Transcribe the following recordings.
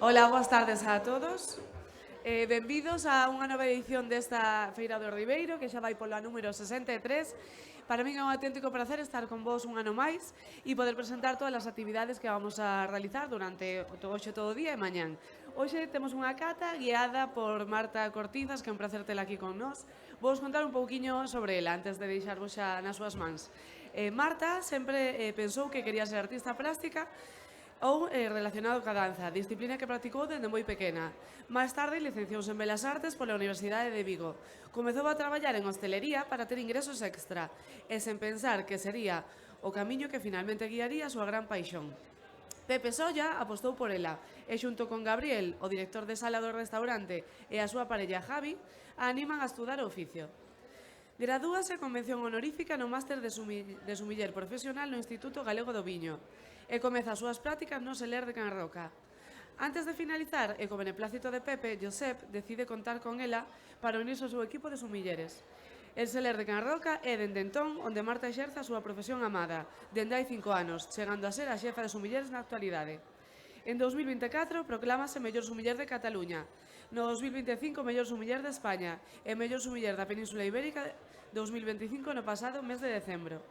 Ola, boas tardes a todos. Benvidos a unha nova edición desta Feira do Ribeiro, que xa vai pola número 63. Para min é un auténtico prazer estar con vos un ano máis e poder presentar todas as actividades que vamos a realizar durante hoxe todo o día e mañán. Hoxe temos unha cata guiada por Marta Cortizas, que é un prazer tela aquí con nós. Vou contar un pouquiño sobre ela antes de deixarvos xa nas súas mans. Marta sempre pensou que quería ser artista plástica ou relacionado ca danza, disciplina que practicou dende moi pequena. Máis tarde licenciouse en Belas Artes pola Universidade de Vigo. Comezou a traballar en hostelería para ter ingresos extra e sen pensar que sería o camiño que finalmente guiaría a súa gran paixón. Pepe Solla apostou por ela e xunto con Gabriel, o director de sala do restaurante, e a súa parella Javi, a animan a estudar o oficio. Gradúase con mención honorífica no máster de sumiller profesional no Instituto Galego do Viño e comeza as súas prácticas no Seler de Can Roca. Antes de finalizar, e co beneplácito de Pepe, Josep decide contar con ela para unirse ao seu equipo de sumilleres. El Seler de Can Roca é dende entón onde Marta exerce a súa profesión amada, dende hai 5 anos, chegando a ser a xefa de sumilleres na actualidade. En 2024 proclámase mellor sumiller de Cataluña, no 2025 mellor sumiller de España e mellor sumiller da Península Ibérica 2025 no pasado mes de decembro.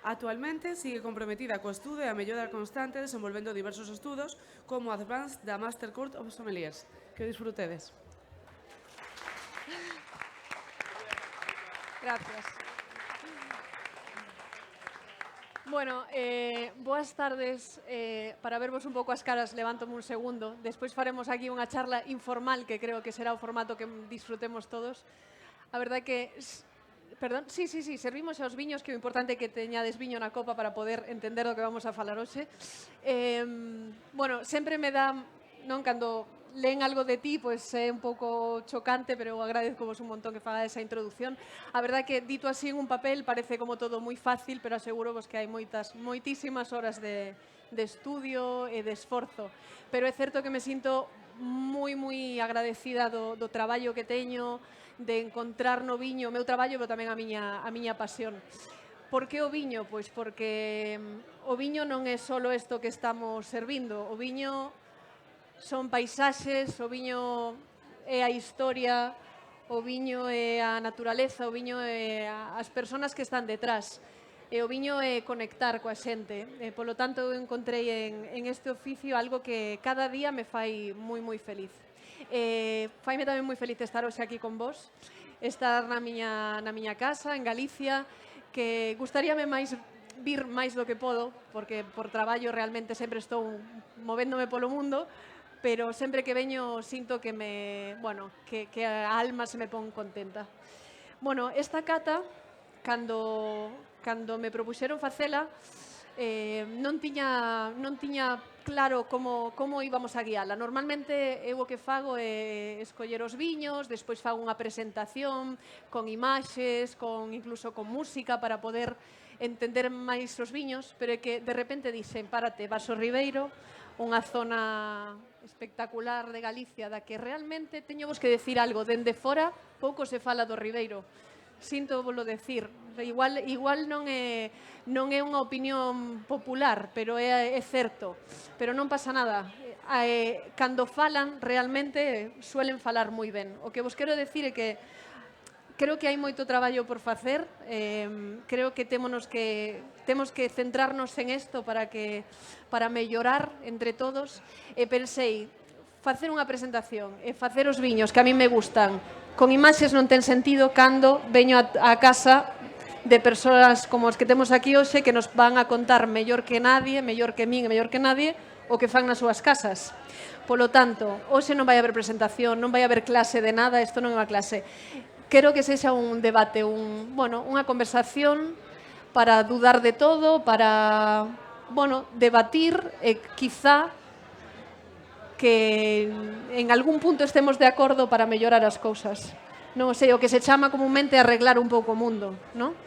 Actualmente sigue comprometida co estudo e a mellora constante desenvolvendo diversos estudos como Advanced da Master Course of Sommeliers. Que disfrutedes. Gracias. Bueno, boas tardes. Para vervos un pouco as caras, levántome un segundo. Despois faremos aquí unha charla informal que creo que será o formato que disfrutemos todos. A verdade que... Perdón, sí, servimos aos viños, que o importante é que teñades viño na copa para poder entender do que vamos a falar hoxe. Bueno, sempre me dá, non, cando leen algo de ti, pois é un pouco chocante, pero agradezco vos un montón que faga esa introducción. A verdade que, dito así en un papel, parece como todo moi fácil, pero aseguro vos que hai moitísimas horas de estudio e de esforzo. Pero é certo que me sinto moi agradecida do traballo que teño, de encontrar no viño o meu traballo, pero tamén a miña pasión. Por que o viño? Pois porque o viño non é só isto que estamos servindo. O viño son paisaxes, o viño é a historia, o viño é a naturaleza, o viño é as persoas que están detrás. E o viño é conectar coa xente. Polo tanto, eu encontrei en este oficio algo que cada día me fai moi feliz. Faime tamén moi feliz estar hoxe aquí con vos, estar na miña casa, en Galicia, que gustaríame vir máis do que podo, porque por traballo realmente sempre estou movéndome polo mundo, pero sempre que veño sinto que a alma se me pon contenta. Bueno, esta cata, cando me propuxeron facela, non tiña claro como íbamos a guiala. Normalmente eu o que fago é escoller os viños, despois fago unha presentación con imaxes, incluso con música para poder entender máis os viños, pero é que de repente dixen, párate, vas ao Ribeiro, unha zona espectacular de Galicia, da que realmente teño vos que decir algo. Dende fora pouco se fala do Ribeiro. Sinto volo decir, igual non é unha opinión popular, pero é certo, pero non pasa nada. Cando falan, realmente suelen falar moi ben. O que vos quero decir é que creo que hai moito traballo por facer, creo que temos que centrarnos en isto para mellorar entre todos, e pensei, facer unha presentación e facer os viños que a mí me gustan con imaxes non ten sentido cando veño a casa de persoas como as que temos aquí hoxe, que nos van a contar mellor que nadie, mellor que min e mellor que nadie, o que fan nas súas casas. Polo tanto, hoxe non vai haber presentación, non vai haber clase de nada, isto non é unha clase. Quero que sexa un debate, unha conversación para dudar de todo, para debatir e quizá que en algún punto estemos de acordo para mellorar as cousas. Non sei, o que se chama comúnmente arreglar un pouco o mundo, non?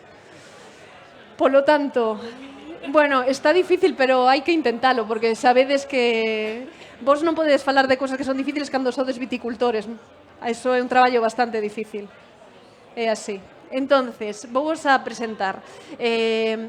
Polo tanto, está difícil, pero hai que intentalo, porque sabedes que vos non podedes falar de cousas que son difíciles cando sodes viticultores. Iso é un traballo bastante difícil. É así. Entonces, vou-vos a presentar.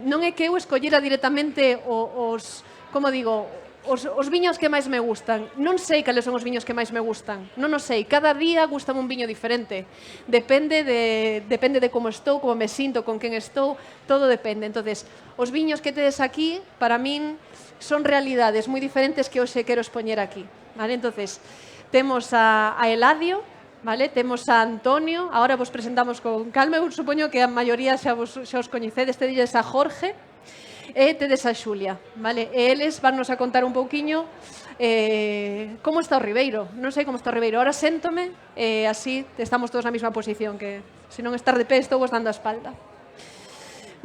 Non é que eu escollera directamente os, como digo, os viños que máis me gustan. Non sei cales son os viños que máis me gustan. Non o sei. Cada día gustame un viño diferente. Depende de como estou, como me sinto, con quen estou, todo depende. Entonces, os viños que tedes aquí, para min, son realidades moi diferentes que hoxe quero expoñer aquí. Vale? Entonces, temos a Eladio, vale? Temos a Antonio, agora vos presentamos con calma, eu supoño que a maioría xa os coñecedes, tedes a Jorge, e tedes a Xulia, vale? E eles vannos a contar un pouquiño como está o Ribeiro. Non sei como está o Ribeiro. Ahora séntome e así estamos todos na mesma posición, que se non estar de pé estou vos dando a espalda.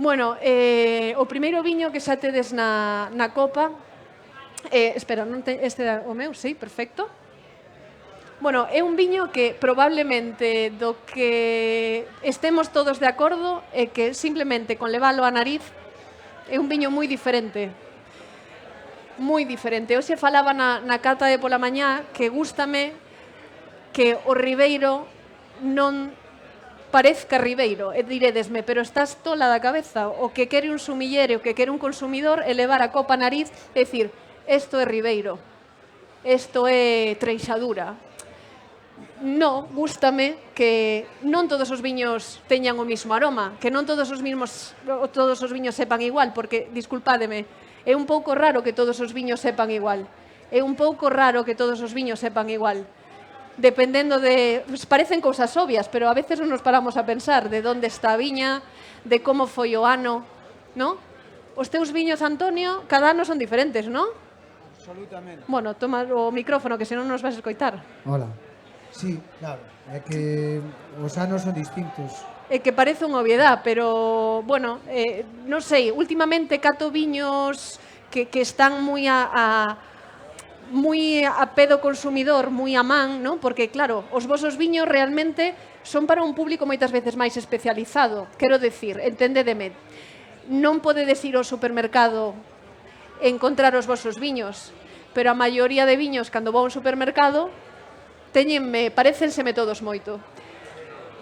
Bueno, o primeiro viño que xa tedes na copa, espera, non este é o meu, sí, perfecto. Bueno, é un viño que probablemente do que estemos todos de acordo é que simplemente con levalo á nariz é un viño moi diferente. Moi diferente. Hoxe falaba na cata de pola mañá que gústame que o Ribeiro non parezca Ribeiro. E diredesme, pero estás tola da cabeza. O que quere un sumillere, o que quere un consumidor é levar a copa a nariz e dicir, isto é Ribeiro, isto é Treixadura. No, gústame que non todos os viños teñan o mismo aroma, que non todos os viños sepan igual, porque, disculpádeme, é un pouco raro que todos os viños sepan igual. É un pouco raro que todos os viños sepan igual. Dependendo de... Pues parecen cousas obvias, pero a veces non nos paramos a pensar de onde está a viña, de como foi o ano, non? Os teus viños, Antonio, cada ano son diferentes, non? Absolutamente. Bueno, toma o micrófono, que senón nos vas a escoitar. Hola. Sí, claro, é que os anos son distintos. É que parece unha obviedad, pero, bueno, non sei, últimamente cato viños que están moi a pé do consumidor, moi a man, non? Porque, claro, os vosos viños realmente son para un público moitas veces máis especializado. Quero decir, entendedeme, non podedes ir ao supermercado e encontrar os vosos viños, pero a maioría de viños, cando vou ao supermercado, parecenseme todos moito.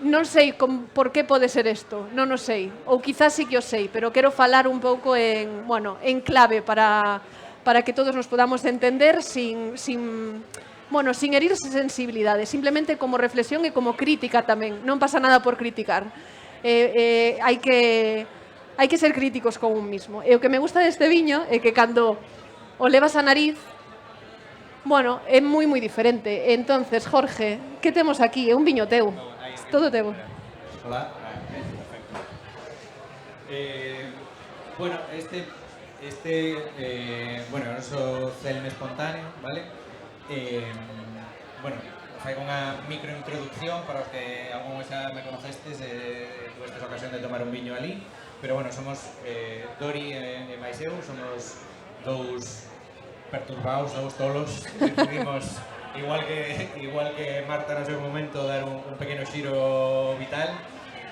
Non sei por que pode ser isto, non o sei. Ou quizás sí que o sei, pero quero falar un pouco en clave para que todos nos podamos entender sin herirse sensibilidade, simplemente como reflexión e como crítica tamén. Non pasa nada por criticar. Hai que ser críticos con un mismo. E o que me gusta deste viño é que cando o levas a nariz, bueno, é moi diferente. Entonces, Jorge, que temos aquí? É un viño teu. Todo teu. Hola. Perfecto. Bueno, bueno, eu sou Celme Espontáneo, vale? Bueno, fai unha microintroducción para os que algún xa me conocestes, tuvestes a ocasión de tomar un viño ali, pero bueno, somos Dori e máis eu, somos dous perturbados, dous tolos, decidimos, igual que Marta no seu momento, dar un pequeno xiro vital.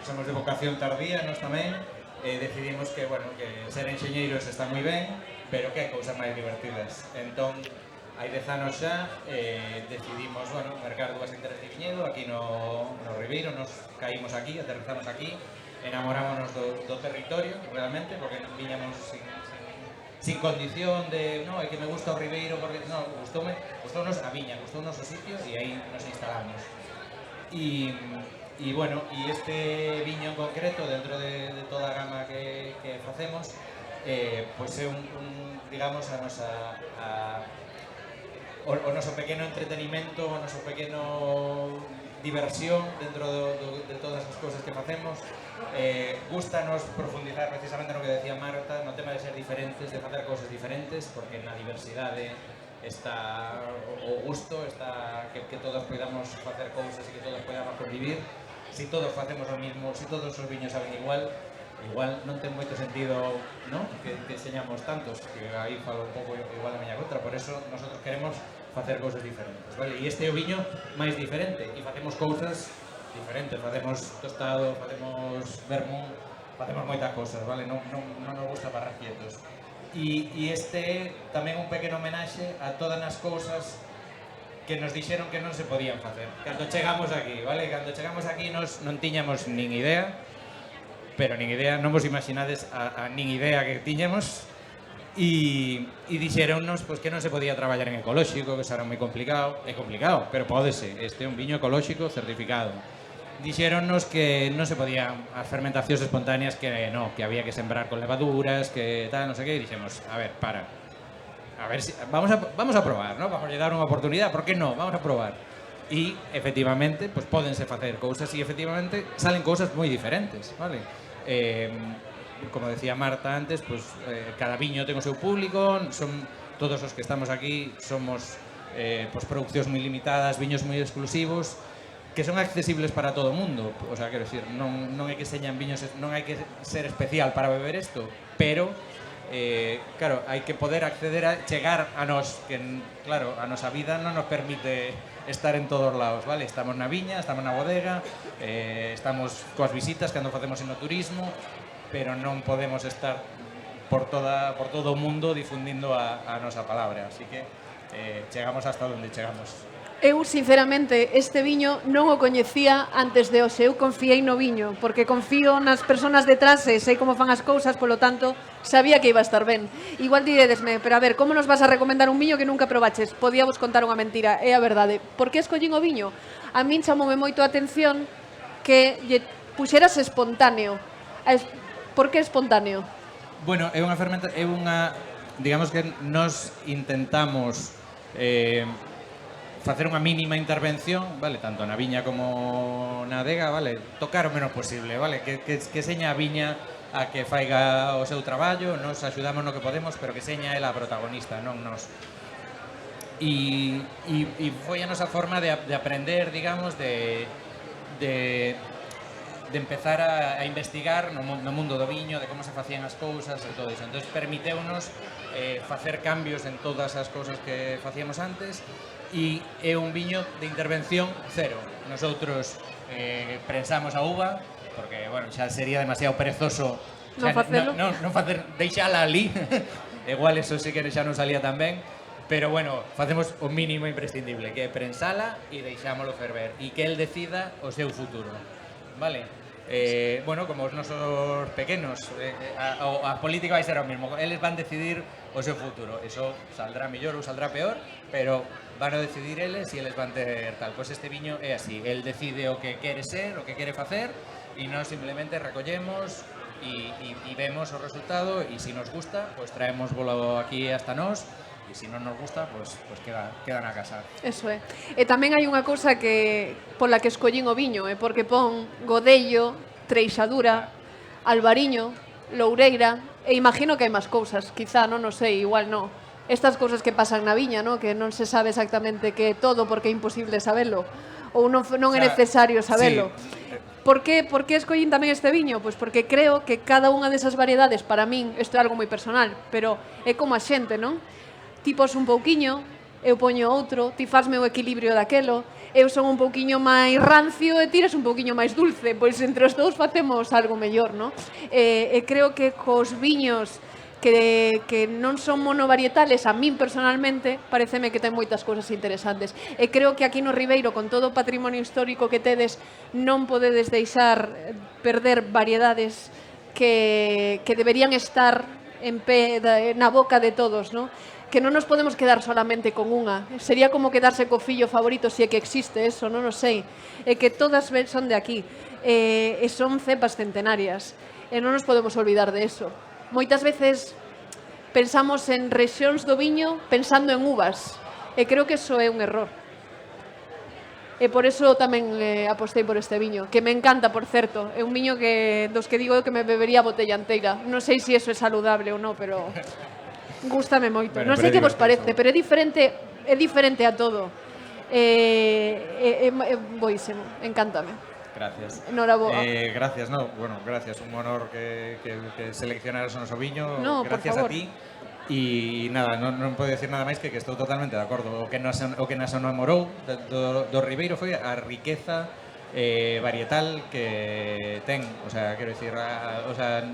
Somos de vocación tardía, nós tamén, decidimos que, bueno, que ser enxeñeiros está moi ben, pero que hai cousas máis divertidas. Entón, hai 10 anos xa, decidimos, bueno, mercar dúas hectáreas de viñedo aquí no Ribeiro, nos caímos aquí, aterrizamos aquí, enamorámonos do territorio, realmente, porque viñamos sin condición de, no, é que me gusta o Ribeiro, porque, no, gustounos a viña, gustounos o sitio e aí nos instalamos. E bueno, e este viño en concreto, dentro de toda a gama que facemos, pois é digamos, o noso pequeno entretenimento, o noso pequeno diversión dentro de todas as cousas que facemos. Gústanos profundizar precisamente no que decía Marta, no tema de ser diferentes, de facer cousas diferentes, porque na diversidade está o gusto, está que todos podamos facer cousas e que todos podamos convivir. Si todos facemos o mismo, si todos os viños saben igual non ten moito sentido, ¿no?, que enseñamos tantos, que aí falo un pouco igual a miña contra. Por eso nosotros queremos facer cousas diferentes, vale? E este é o viño máis diferente, e facemos cousas diferentes, facemos tostado, facemos vermú, facemos moitas cousas, vale? Non nos gusta parar quietos. E este tamén un pequeno homenaxe a todas as cousas que nos dixeron que non se podían facer. Cando chegamos aquí, vale? Cando chegamos aquí nos non tiñamos nin idea, pero nin idea, non vos imaginades a nin idea que tiñamos. E dixeronnos pois, que non se podía traballar en ecolóxico, que eso era moi complicado. É complicado, pero pódese. Este é un viño ecolóxico certificado. Dixeronnos que non se podían as fermentacións espontáneas, que no, que había que sembrar con levaduras, que tal, non sei que, e dixemos, a ver, a ver si, vamos a probar, ¿no? Vamos a dar unha oportunidade, por que non? Vamos a probar. E, efectivamente, pues, pódense facer cousas e, efectivamente, salen cousas moi diferentes, vale? Como decía Marta antes, pues, cada viño ten o seu público, son todos os que estamos aquí somos pues, produccións moi limitadas, viños moi exclusivos, que son accesibles para todo o mundo. O sea, quero decir, non é que señan viños, non hai que ser especial para beber isto, pero claro, hai que poder acceder a chegar a nós, que claro, a nosa vida non nos permite estar en todos lados, vale? Estamos na viña, estamos na bodega, estamos coas visitas cando facemos enoturismo, pero non podemos estar por todo o mundo difundindo a nosa palabra, así que chegamos hasta onde chegamos. Eu, sinceramente, este viño non o coñecía antes de hoxe. Eu confiei no viño, porque confío nas persoas detrás e sei como fan as cousas, polo tanto, sabía que iba a estar ben. Igual diredesme, pero a ver, como nos vas a recomendar un viño que nunca probaches? Podía vos contar unha mentira, é a verdade. Por que escollín o viño? A min chamoume moito a atención que lle puxeras espontáneo. Por que espontáneo? Bueno, é unha digamos que nos intentamos facer unha mínima intervención, vale, tanto na viña como na adega, vale, tocar o menos posible, vale, que seña a viña a que faiga o seu traballo, nos axudamos no que podemos, pero que seña ela a protagonista, non nos. E foi a nosa forma de aprender, digamos, de empezar a investigar no mundo do viño, de como se facían as cousas e todo iso. Entón, permiteunos facer cambios en todas as cousas que facíamos antes, e é un viño de intervención cero. Nosotros prensamos a uva, porque, bueno, xa sería demasiado perezoso non facelo, non facer, deixala ali. Igual eso sí que xa non salía tan ben, pero bueno, facemos o mínimo imprescindible, que é prensala e deixámolo ferver, e que el decida o seu futuro, vale? Bueno, como os nosos pequenos, a política vai ser o mesmo, eles van decidir o seu futuro, eso saldrá mellor ou saldrá peor, pero van a decidir eles e eles van ter tal. Pois este viño é así, el decide o que quere ser, o que quere facer, e nós simplemente recollemos e vemos o resultado, e se nos gusta, pois traémosvolo aquí hasta nós, e se non nos gusta, pois queda na casa. Eso é. E tamén hai unha cousa que pola que escollín o viño, porque pon Godello, Treixadura, Albariño, Loureira, e imagino que hai máis cousas, quizá, non o sei, igual non. Estas cousas que pasan na viña, ¿no? Que non se sabe exactamente que todo porque é imposible sabelo, ou non é necesario sabelo. Sí. Por que escollín tamén este viño? Pois porque creo que cada unha desas variedades, para min, isto é algo moi personal, pero é como a xente, non? Ti pos un pouquiño, eu poño outro, ti fasme o equilibrio daquelo, eu son un pouquiño máis rancio e tires un pouquiño máis dulce, pois entre os dous facemos algo mellor, non? E creo que cos viños que non son monovarietales, a min personalmente pareceme que ten moitas cousas interesantes, e creo que aquí no Ribeiro, con todo o patrimonio histórico que tedes, non podedes deixar perder variedades que deberían estar en pé na boca de todos, non? Que non nos podemos quedar solamente con unha. Sería como quedarse co fillo favorito, se é que existe eso, non o sei. É que todas son de aquí, e son cepas centenarias, e non nos podemos olvidar de eso. Moitas veces pensamos en rexións do viño pensando en uvas, e creo que eso é un error. E por eso tamén apostei por este viño, que me encanta, por certo. É un viño dos que digo que me bebería a botella inteira. Non sei se eso é saludable ou non, pero gústame moito. Bueno, non sei que vos parece, pero é diferente a todo. É boísimo, encántame. Gracias. Enhoraboa. Gracias, no, bueno, gracias, un honor que seleccionaras o noso viño, no, gracias a ti. E nada, non podo decir nada máis que estou totalmente de acordo. O que nos enamorou do Ribeiro foi a riqueza varietal que ten, o sea, quero dicir,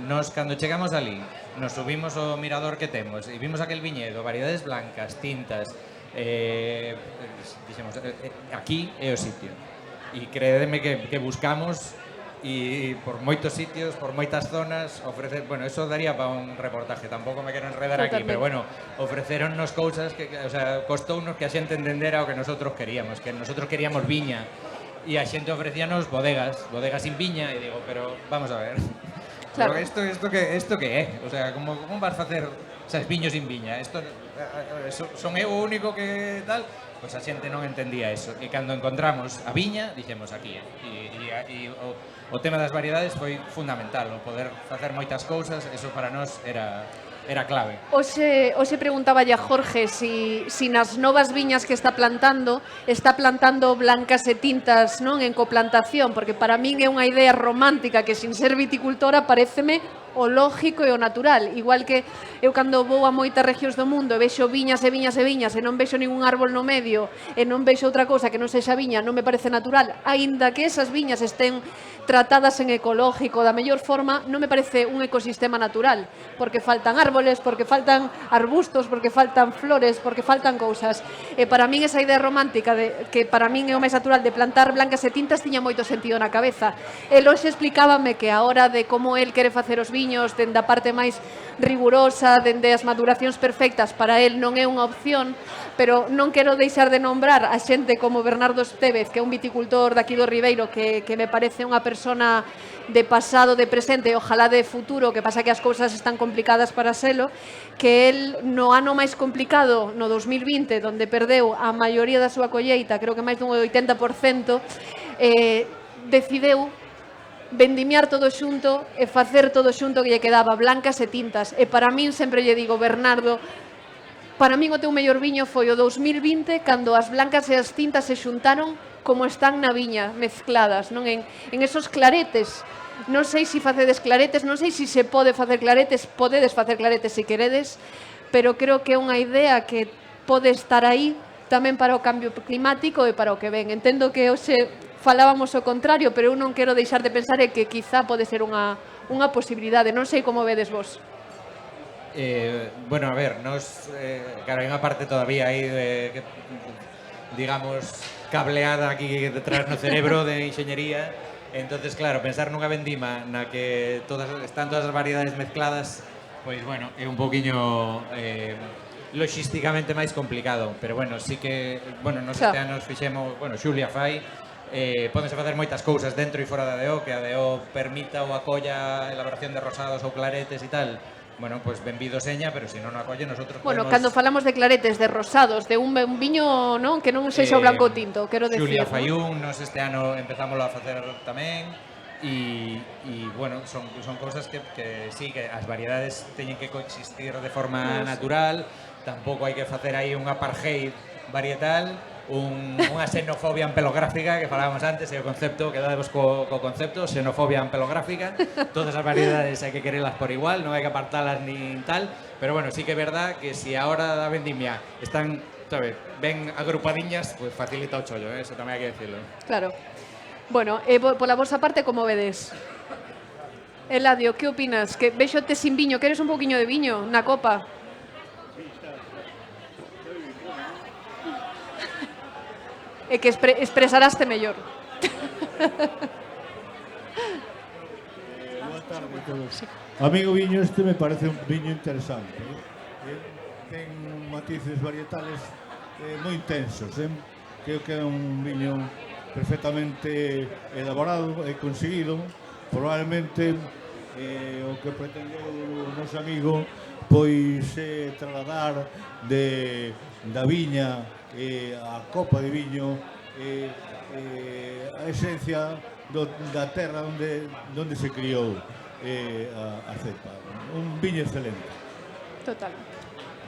nos cando chegamos ali, nos subimos o mirador que temos e vimos aquel viñedo, variedades blancas, tintas, dixemos, aquí é o sitio. E crédeme que buscamos e por moitos sitios, por moitas zonas, ofrecer, bueno, eso daría para un reportaje, tampouco me quero enredar aquí, pero bueno, ofreceronnos cousas que, o sea, costounos que a xente entendera o que nosotros queríamos viña, e a xente ofrecíanos bodegas sin viña, e digo, pero vamos a ver. Claro. Pero isto que é? O sea, como vas facer, sabes, viño sin viña? Isto son eu o único que tal? Pois a xente non entendía eso. E cando encontramos a viña, dixemos aquí, e o tema das variedades foi fundamental, o poder facer moitas cousas, eso para nós era clave. Hoxe preguntaba a Jorge si nas novas viñas que está plantando blancas e tintas, non, en coplantación, porque para min é unha idea romántica que sin ser viticultora paréceme o lógico e o natural, igual que eu cando vou a moitas regións do mundo e vexo viñas e viñas e viñas e non vexo ningún árbol no medio e non vexo outra cousa que non sexa viña, non me parece natural, aínda que esas viñas estén tratadas en ecológico da mellor forma, non me parece un ecosistema natural, porque faltan árboles, porque faltan arbustos, porque faltan flores, porque faltan cousas. E para min esa idea romántica de que para min é o máis natural de plantar blancas e tintas tiña moito sentido na cabeza. El hoxe explicábame que a hora de como el quere facer os viños, dende a parte máis rigurosa, dende as maduracións perfectas, para el non é unha opción, pero non quero deixar de nombrar a xente como Bernardo Estévez, que é un viticultor daqui do Ribeiro, que me parece unha persona de pasado, de presente e ojalá de futuro, que pasa que as cousas están complicadas para selo, que el no ano máis complicado, no 2020, onde perdeu a maioría da súa colleita, creo que máis dun 80%, decideu vendimiar todo xunto e facer todo xunto que lle quedaba, blancas e tintas. E para min sempre lle digo, Bernardo, para min o teu mellor viño foi o 2020, cando as blancas e as tintas se xuntaron como están na viña, mezcladas, non en esos claretes. Non sei se facedes claretes, non sei se se pode facer claretes, podedes facer claretes se queredes, pero creo que é unha idea que pode estar aí tamén para o cambio climático e para o que ven. Entendo que hoxe falábamos o contrario, pero eu non quero deixar de pensar que quizá pode ser unha posibilidade. Non sei como vedes vos. Bueno, a ver, nos, claro, hai unha parte todavía aí de, digamos, cableada aquí detrás no cerebro de enxeñería. Entonces, claro, pensar nunha vendima na que están todas as variedades mezcladas, pois, bueno, é un poquinho logísticamente máis complicado. Pero, bueno, sí que, bueno, nos este anos fixemos, bueno, Xulia fai, pódense facer moitas cousas dentro e fora da DO, que a DO permita ou acolla a elaboración de rosados ou claretes e tal. Bueno, pues benvido seña, pero se non o acolle, nosotros bueno, podemos... cando falamos de claretes, de rosados, de un viño, non, que non sexa o blanco tinto, quero decir. Xulia Fayún, nos este ano empezámoslo a facer tamén, e bueno, son cousas que sí, que as variedades teñen que coexistir de forma natural, tampouco hai que facer aí un apartheid varietal, unha xenofobia ampelográfica que falábamos antes, e o concepto, quedadevos co concepto, xenofobia ampelográfica, todas as variedades hai que querelas por igual, non hai que apartalas nin tal, pero bueno, sí que é verdad que si a hora da vendimia están, sabes, ben agrupadiñas, pues facilita o chollo, eso tamén hai que decirlo. Claro. Bueno, pola vosa parte, como vedes? Eladio, que opinas? Que vexote sin viño, queres un poquinho de viño na copa? E que expresaraste mellor. Boa tarde a todos. A mí o viño este me parece un viño interesante. Ten matices varietales moi intensos. Creo que é un viño perfectamente elaborado e conseguido. Probablemente o que pretendeu o noso amigo pois trasladar da viña a copa de viño, a esencia da terra onde se criou a cepa. Un viño excelente. Total.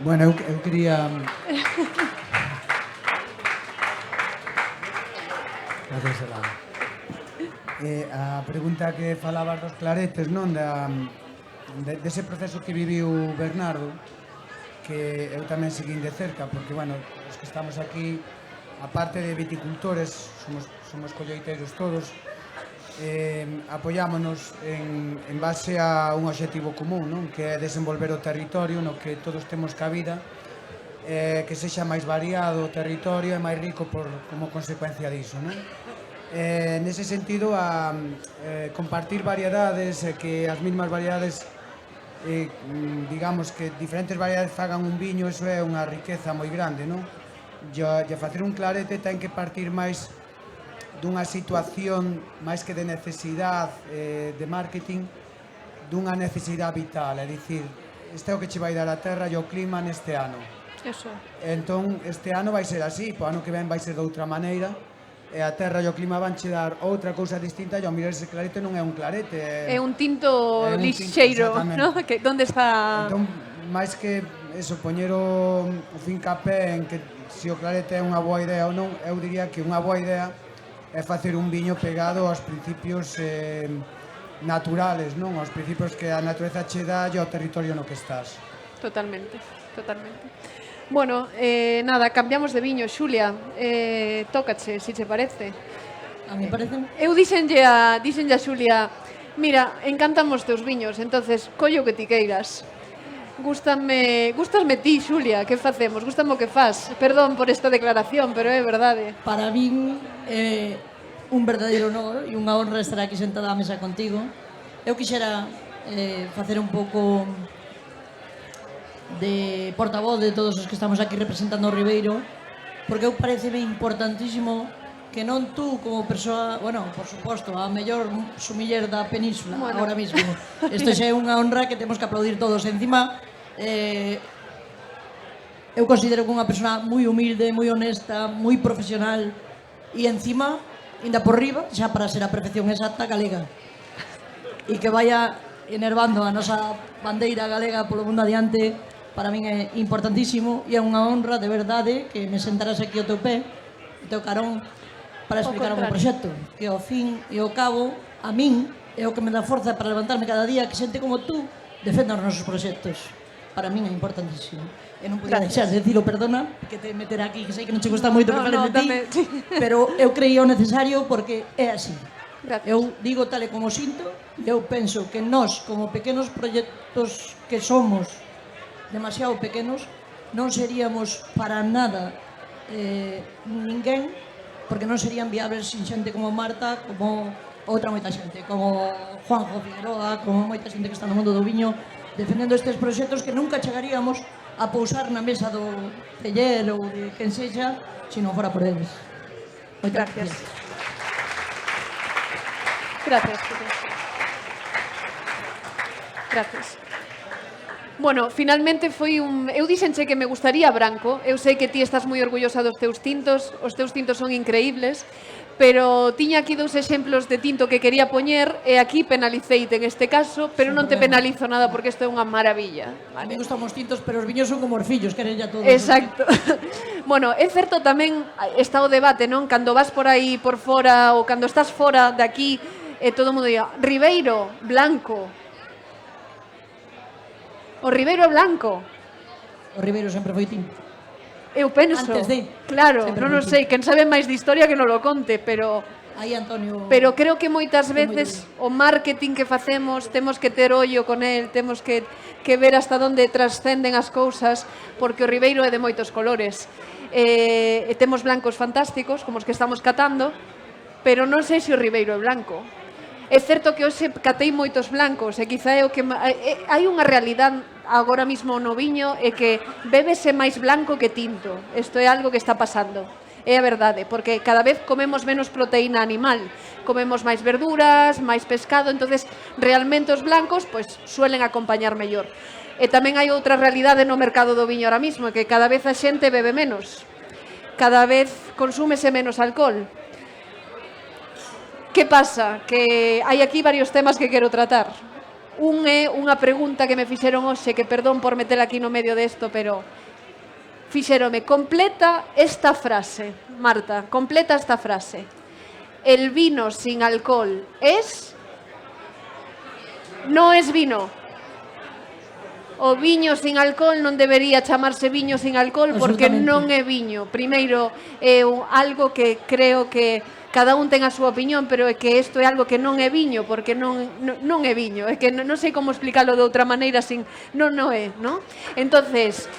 Bueno, eu quería... A pregunta que falabas dos claretes, non? Dese proceso que viviu Bernardo, que eu tamén seguín de cerca, porque, bueno, os que estamos aquí, aparte de viticultores, somos colleiteiros todos, apoyámonos en base a un obxectivo común, non? Que é desenvolver o territorio no que todos temos cabida, que sexa máis variado o territorio e máis rico como consecuencia diso, non? Nese sentido, a compartir variedades, que as mismas variedades, digamos que diferentes variedades fagan un viño, eso é unha riqueza moi grande, non? E facer un clarete ten que partir máis dunha situación máis que de necesidade de marketing, dunha necesidade vital, é dicir, este é o que che vai dar a terra e o clima neste ano. Eso. Entón, este ano vai ser así, po ano que ven vai ser de outra maneira, e a terra e o clima van che dar outra cousa distinta, e ao mirar ese clarete non é un clarete, É un tinto lixeiro, ¿no? Que onde está? Entón, máis que eso, poñer o fincapé en que se o clarete é unha boa idea ou non, eu diría que unha boa idea é facer un viño pegado aos principios naturales, non? Aos principios que a natureza che dá e ao territorio no que estás. Totalmente, totalmente. Bueno, nada, cambiamos de viño, Xulia, tócache, si che parece. A mí parece... Eu dixenlle a Xulia, mira, encantan os teus viños, entonces collo que ti queiras. Gústasme ti, Xulia, que facemos? Gústame o que faz. Perdón por esta declaración, pero é verdade. Para min é un verdadeiro honor e unha honra estar aquí sentada á mesa contigo. Eu quixera facer un pouco de portavoz de todos os que estamos aquí representando o Ribeiro, porque eu pareceme importantísimo que non tú como persoa, bueno, por suposto, a mellor sumiller da península, bueno, agora mismo. Isto xa é unha honra que temos que aplaudir todos. Encima, eu considero que unha persoa moi humilde, moi honesta, moi profesional e encima, ainda por riba, xa para ser a perfección exacta, galega. E que vaya enervando a nosa bandeira galega polo mundo adiante, para min é importantísimo e é unha honra de verdade que me sentaras aquí ao teu pé, ao teu carón, para explicar o meu proxecto, que ao fin e ao cabo, a min é o que me dá forza para levantarme cada día, que xente como tú defenda os nosos proxectos. Para min é importantísimo. E non podía deixar de dicilo, perdona, que te meter aquí, que sei que non che gusta moito que fales de ti, pero eu creía o necesario porque é así. Gracias. Eu digo tal e como sinto, e eu penso que nós, como pequenos proxectos que somos, demasiado pequenos, non seríamos para nada ninguén, porque non serían viables sin xente como Marta, como outra moita xente, como Juanjo Figueroa, como moita xente que está no mundo do viño, defendendo estes proxectos que nunca chegaríamos a pousar na mesa do Teller ou de quen sexa, se non fora por eles. Moitas gracias. Gracias. Gracias. Bueno, finalmente foi un... Eu dixenche que me gustaría branco. Eu sei que ti estás moi orgullosa dos teus tintos. Os teus tintos son increíbles. Pero tiña aquí dous exemplos de tinto que quería poñer e aquí penaliceite en este caso, pero non te penalizo nada porque isto é unha maravilla. A mí gustan os tintos, pero os viños son como os fillos, queren ya todos. Exacto. Bueno, é certo tamén, está o debate, non? Cando vas por aí por fora ou cando estás fora de aquí, todo o mundo diga, Ribeiro, blanco. O Ribeiro blanco. O Ribeiro sempre foi tinto. Eu penso. Antes de. Claro, non o sei, quen sabe máis de historia que non lo conte, pero... Aí, Antonio... Pero creo que moitas veces o marketing que facemos temos que ter ollo con el, temos que ver hasta onde trascenden as cousas, porque o Ribeiro é de moitos colores. Temos blancos fantásticos, como os que estamos catando, pero non sei se o Ribeiro é blanco. É certo que hoxe catei moitos blancos e quizá é o que... Hai unha realidade agora mismo no viño é que bébese máis blanco que tinto. Isto é algo que está pasando. É a verdade, porque cada vez comemos menos proteína animal. Comemos máis verduras, máis pescado, entonces realmente os blancos pois suelen acompañar mellor. E tamén hai outra realidade no mercado do viño ahora mismo, que cada vez a xente bebe menos. Cada vez consúmese menos alcohol. Que pasa? Que hai aquí varios temas que quero tratar. Un é unha pregunta que me fixeron hoxe, que perdón por meter aquí no medio desto, pero fixérome, completa esta frase, Marta, completa esta frase. El vino sin alcohol es... No es vino. O viño sin alcohol non debería chamarse viño sin alcohol porque non é viño. Primeiro, é algo que creo que cada un ten a súa opinión, pero é que isto é algo que non é viño, porque non é viño, é que non sei como explicarlo de outra maneira sin... Non é, non? Entonces,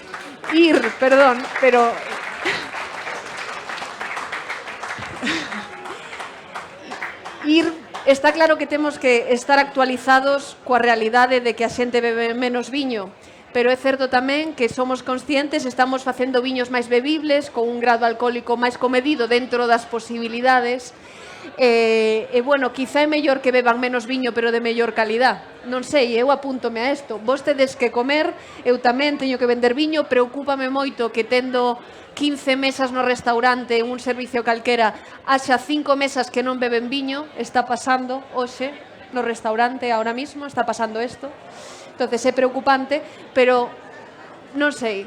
Está claro que temos que estar actualizados coa realidade de que a xente bebe menos viño, pero é certo tamén que somos conscientes, estamos facendo viños máis bebibles, con un grado alcohólico máis comedido dentro das posibilidades, bueno, quizá é mellor que beban menos viño pero de mellor calidad. Non sei, eu apúntome a isto. Vos tedes que comer, eu tamén teño que vender viño, preocúpame moito que tendo 15 mesas no restaurante, un servicio calquera, haxa 5 mesas que non beben viño, está pasando hoxe no restaurante ahora mismo, está pasando isto. Entonces é preocupante, pero non sei,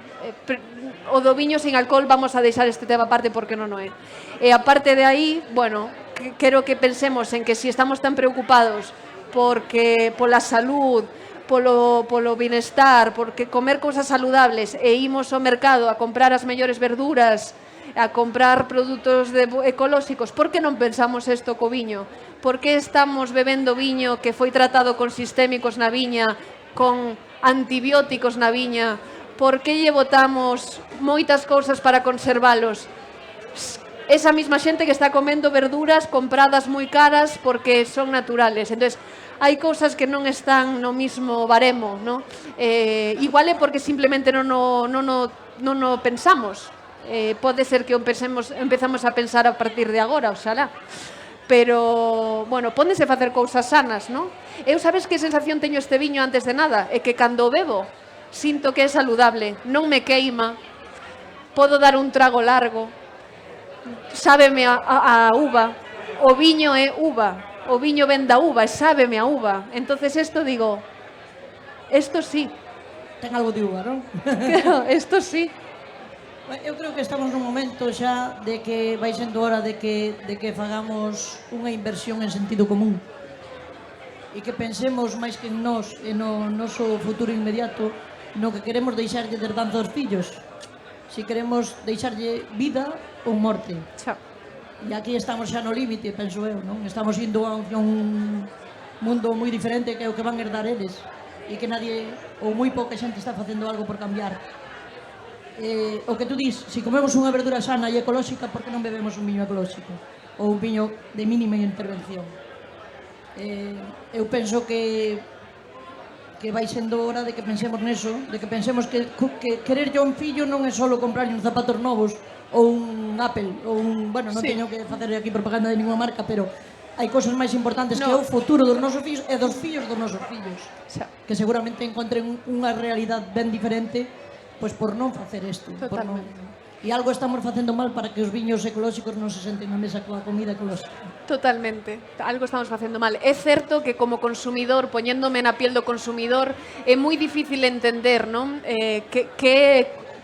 o do viño sin alcohol vamos a deixar este tema aparte porque non o é. E aparte de aí, bueno, quero que pensemos en que si estamos tan preocupados porque pola salud, polo bienestar, porque comer cousas saludables e imos ao mercado a comprar as mellores verduras, a comprar produtos ecolóxicos, por que non pensamos isto co viño? Por que estamos bebendo viño que foi tratado con sistémicos na viña, con antibióticos na viña? Por que lle botamos moitas cousas para conservalos? Esa mesma xente que está comendo verduras compradas moi caras porque son naturales. Entonces, hai cousas que non están no mismo baremo, ¿no? Igual é porque simplemente non o pensamos. Pode ser que empezamos a pensar a partir de agora, oxalá. Pero, bueno, póndese facer cousas sanas, ¿no? Eu sabes que sensación teño este viño antes de nada? É que cando o bebo, sinto que é saludable, non me queima, podo dar un trago largo, sábeme a uva, o viño é uva. O viño ven da uva, e sábeme a uva. Entonces isto digo, isto sí. Ten algo de uva, non? Claro, isto sí. Eu creo que estamos nun momento xa de que vai sendo hora de que fagamos unha inversión en sentido común e que pensemos máis que en nós e no noso futuro inmediato no que queremos deixarlle de herdanza aos fillos, si queremos deixarlle vida ou morte. Xa. E aquí estamos xa no límite, penso eu, non? Estamos indo a un mundo moi diferente que é o que van herdar eles e que nadie, ou moi pouca xente está facendo algo por cambiar. O que tú dis, se comemos unha verdura sana e ecolóxica, por que non bebemos un viño ecolóxico? Ou un viño de mínima intervención? Eu penso que vai sendo hora de que pensemos neso, de que pensemos que quererlle a un fillo non é só comprarlle uns zapatos novos ou un Apple, ou un, bueno, non teño que facer aquí propaganda de ninguna marca, pero hai cousas máis importantes que é o futuro dos nosos fillos e dos fillos dos nosos fillos, que seguramente encontren unha realidade ben diferente pois por non facer isto. E algo estamos facendo mal para que os viños ecolóxicos non se senten na mesa coa comida ecolóxica. Totalmente, algo estamos facendo mal. É certo que como consumidor, poñéndome na piel do consumidor, é moi difícil entender, non?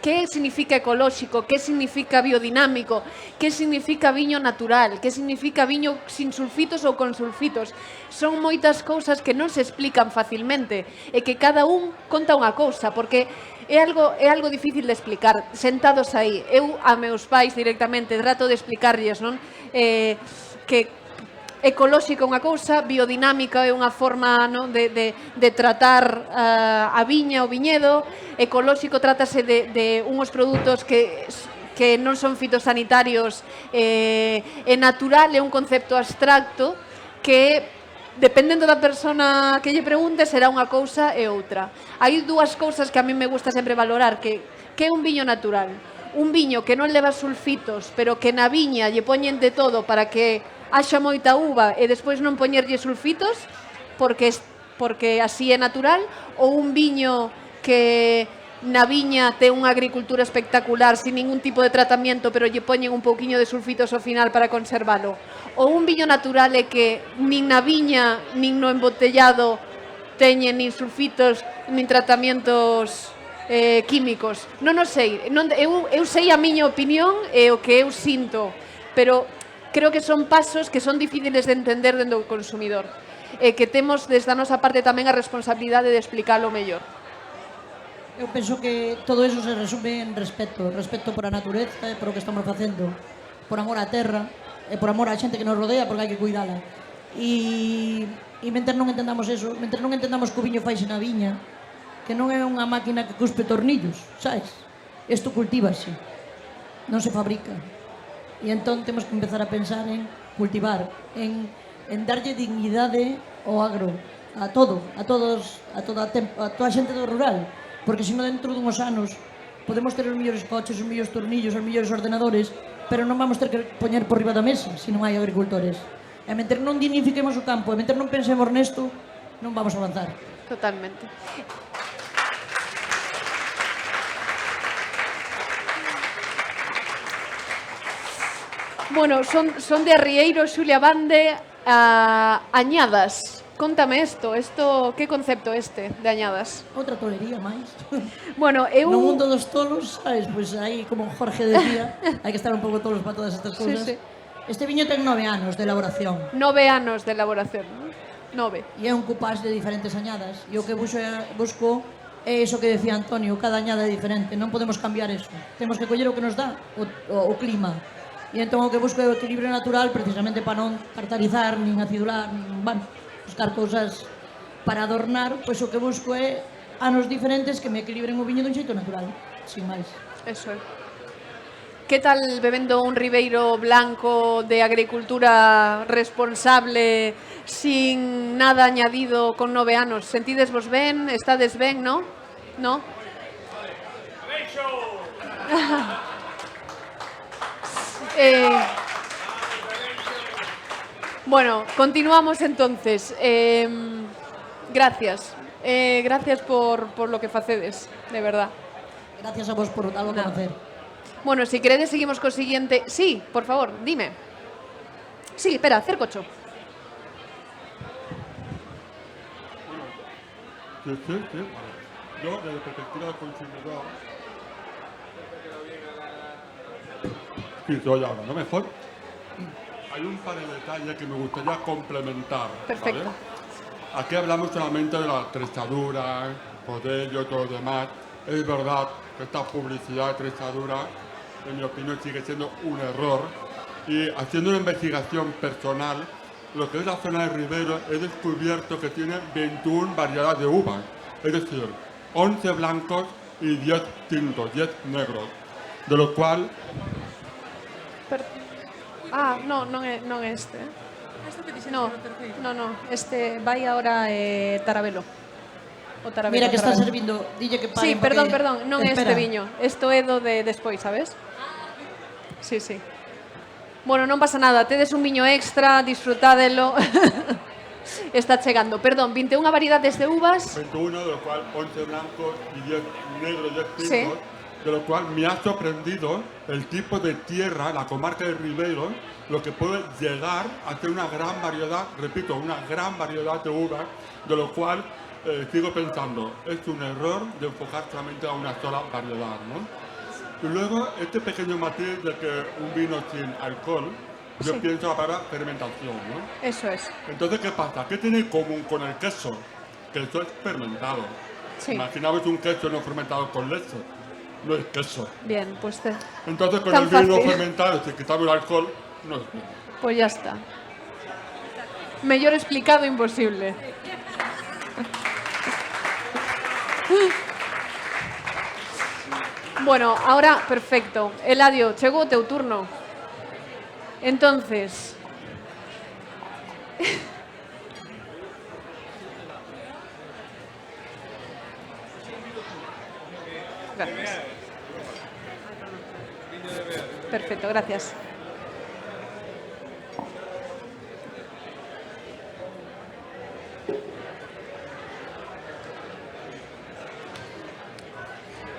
Que significa ecolóxico, que significa biodinámico, que significa viño natural, que significa viño sin sulfitos ou con sulfitos. Son moitas cousas que non se explican facilmente e que cada un conta unha cousa, porque é algo difícil de explicar. Sentados aí, eu a meus pais directamente trato de explicarlles, non? Que ecolóxico é unha cousa, biodinámica é unha forma, non, de tratar a viña, o viñedo. Ecolóxico trátase de unhos produtos que non son fitosanitarios, e natural é un concepto abstracto que, dependendo da persona que lle pregunte, será unha cousa e outra. Hai dúas cousas que a mí me gusta sempre valorar, que é un viño natural. Un viño que non leva sulfitos, pero que na viña lle poñen de todo para que haxa moita uva e despois non poñerlle sulfitos porque así é natural, ou un viño que na viña ten unha agricultura espectacular sin ningún tipo de tratamiento, pero lle poñen un pouquiño de sulfitos ao final para conservalo, ou un viño natural é que nin na viña nin no embotellado teñen nin sulfitos nin tratamientos químicos. Non o sei, eu sei a miña opinión e o que eu sinto, pero creo que son pasos que son difíciles de entender dentro do consumidor e que temos desde a nosa parte tamén a responsabilidade de explicarlo mellor. Eu penso que todo eso se resume en respeto por a natureza e por o que estamos facendo, por amor á terra e por amor á xente que nos rodea, porque hai que cuidala. E mentre non entendamos eso, mentre non entendamos que o viño faise na viña, que non é unha máquina que cuspe tornillos, sabes? Isto cultívase, non se fabrica. E entón temos que empezar a pensar en cultivar, en en darlle dignidade ao agro, a todo, a toda a xente do rural, porque senón dentro dunhos anos podemos ter os mellores coches, os mellores tornillos, os mellores ordenadores, pero non vamos ter que poñer por riba da mesa se non hai agricultores. E mentre non dignifiquemos o campo, e mentre non pensemos nesto, non vamos a avanzar. Totalmente. Bueno, son de Arrieiro, Xulia Bande, Añadas. Contame isto, que concepto este de Añadas? Outra tolería máis. Bueno, eu... No mundo dos tolos, sabes, pois aí, como Jorge decía, hai que estar un pouco tolos para todas estas cousas. Sí, sí. Este viño ten 9 anos de elaboración. 9 anos de elaboración. 9. E é un cupás de diferentes añadas. E o que busco é iso que decía Antonio, cada añada é diferente. Non podemos cambiar eso. Temos que coller o que nos dá o clima. E entón o que busco é o equilibrio natural precisamente para non tartarizar, nin acidular, nin, bueno, buscar cousas para adornar, pois o que busco é anos diferentes que me equilibren o viño dun xeito natural, sin máis. Eso é. Que tal bebendo un ribeiro blanco de agricultura responsable, sin nada añadido, con 9 anos? Sentides vos ben? Estades ben, no? No? Bueno, continuamos entonces. Gracias. Gracias por lo que facedes, de verdad. Gracias a vos por darlo a conocer. Bueno, si queredes seguimos co siguiente. Sí, por favor, dime. Sí, espera, cercocho. Sí. Yo, desde la perspectiva del consumidor... Sí, estoy hablando mejor. Hay un par de detalles que me gustaría complementar. Perfecto. ¿Vale? Aquí hablamos solamente de la trenzadura, podello y todo lo demás. Es verdad que esta publicidad de trenzadura, en mi opinión, sigue siendo un error. Y haciendo una investigación personal, lo que es la zona de Ribeiro, he descubierto que tiene 21 variedades de uvas. Es decir, 11 blancos y 10 tintos, 10 negros. De lo cual... non é este. No, este vai agora Tarabelo. O Tarabelo. Mira que está servindo, dille que paren. Sí, perdón, non é este viño. Isto é do de despois, sabes? Sí. Bueno, non pasa nada, tedes un viño extra, disfrutádelo. Está chegando. Perdón, 21 variedades de uvas. 21, de lo cual 11 blancos y 10 negros, 10 tintos. Sí. De lo cual me ha sorprendido el tipo de tierra, la comarca de Ribeiro, lo que puede llegar a tener una gran variedad, repito, una gran variedad de uvas, de lo cual sigo pensando, es un error de enfocar solamente a una sola variedad, ¿no? Y luego, este pequeño matiz de que un vino sin alcohol, yo pienso la palabra fermentación, ¿no? Eso es. Entonces, ¿qué pasa? ¿Qué tiene en común con el queso? Que esto es fermentado. Sí. Imaginaos un queso no fermentado con leche. No es queso. Bien, pues Entonces con tan el vino fácil. fermentado, si quitamos el alcohol, no es vino. Pues ya está. Mellor explicado imposible. Bueno, ahora, perfecto. Eladio, chegou o teu turno. Entonces... Gracias. Perfecto, gracias.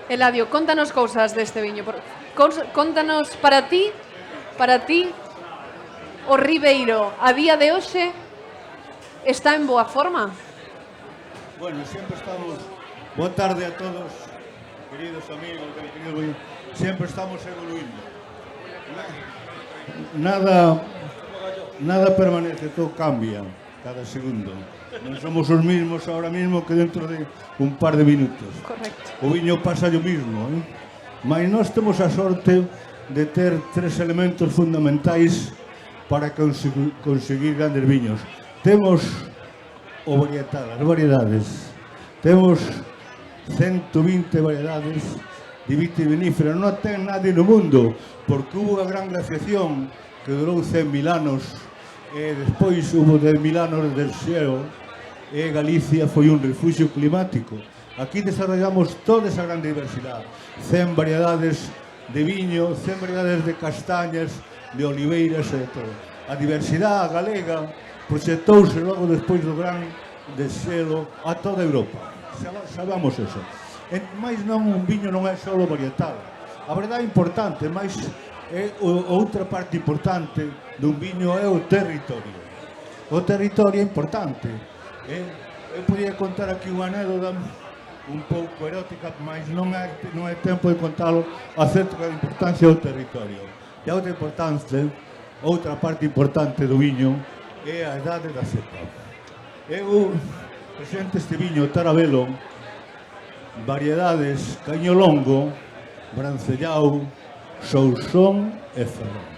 Eladio, contanos cousas deste viño. Contanos para ti, o Ribeiro a día de hoxe está en boa forma? Bueno, sempre estamos... Boa tarde a todos, queridos amigos, queridos... Sempre estamos evoluindo. Nada permanece, todo cambia cada segundo. Non somos os mismos ahora mismo que dentro de un par de minutos. Correcto. O viño pasa o mismo, mas nós temos a sorte de ter 3 elementos fundamentais para conseguir grandes viños. Temos o varietal, as variedades. Temos 120 variedades de vitivinífera. Non ten nadie no mundo, porque hubo unha gran glaciación que durou 100.000 anos despois hubo 10.000 anos de xeo e Galicia foi un refugio climático. Aquí desarrollamos toda esa gran diversidade, 100 variedades de viño, 100 variedades de castañas, de oliveiras e de todo. A diversidade galega proxectouse logo despois do gran desxelo a toda Europa. Sabemos eso. Mais non, un viño non é só varietal. A verdade é importante, mas outra parte importante dun viño é o territorio. O territorio é importante. Eu podía contar aquí unha anécdota un pouco erótica, mas non é tempo de contalo acerca da importancia do territorio. E a outra parte importante do viño é a idade da cepa. Eu presento este viño Tarabelo, variedades Caño Longo, Brancellao, Sousón e Ferrón.